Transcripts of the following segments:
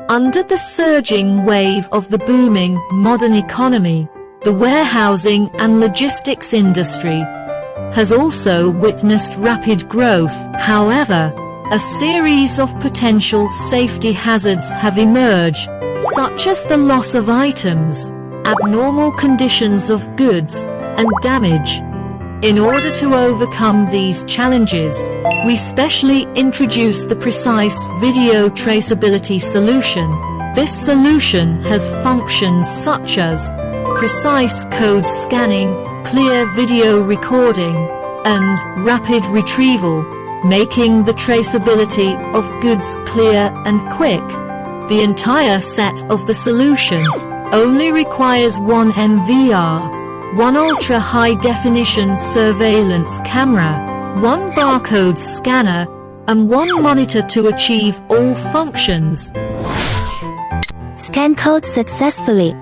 Under the surging wave of the booming modern economy, the warehousing and logistics industry has also witnessed rapid growth. However, a series of potential safety hazards have emerged, such as the loss of items, abnormal conditions of goods, and damage. In order to overcome these challenges, we specially introduced the Precise Video Traceability Solution. This solution has functions such as precise code scanning, clear video recording, and rapid retrieval, making the traceability of goods clear and quick. The entire set of the solution only requires one NVR, one ultra-high-definition surveillance camera, one barcode scanner, and one monitor to achieve all functions. Scan code successfully.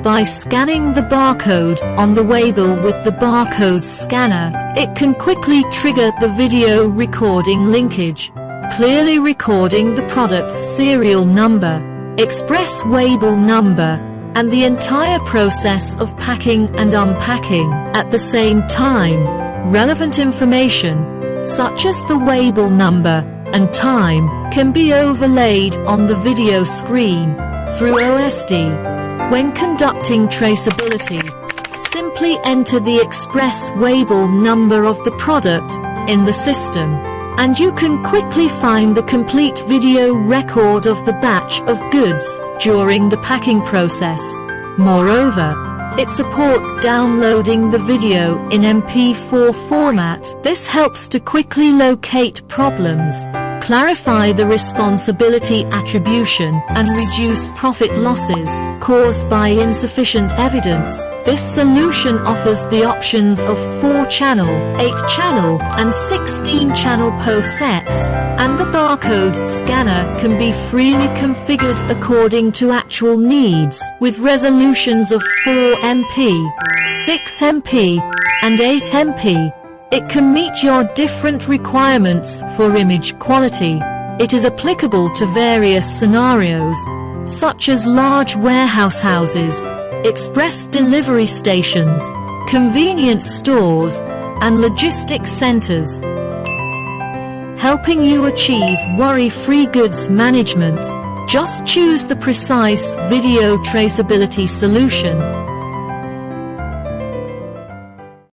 By scanning the barcode on the label with the barcode scanner, it can quickly trigger the video recording linkage, clearly recording the product's serial number, express label number, and the entire process of packing and unpacking. At the same time, relevant information, such as the label number and time, can be overlaid on the video screen through OSD. When conducting traceability, simply enter the express label number of the product in the system, and you can quickly find the complete video record of the batch of goods during the packing process. Moreover, it supports downloading the video in MP4 format. This helps to quickly locate problems, clarify the responsibility attribution, and reduce profit losses caused by insufficient evidence. This solution offers the options of 4-channel, 8-channel, and 16-channel post sets, and the barcode scanner can be freely configured according to actual needs, with resolutions of 4 MP, 6 MP, and 8 MP. It can meet your different requirements for image quality. It is applicable to various scenarios, such as large warehouse houses, express delivery stations, convenience stores, and logistics centers, helping you achieve worry-free goods management. Just choose the Precise Video Traceability Solution.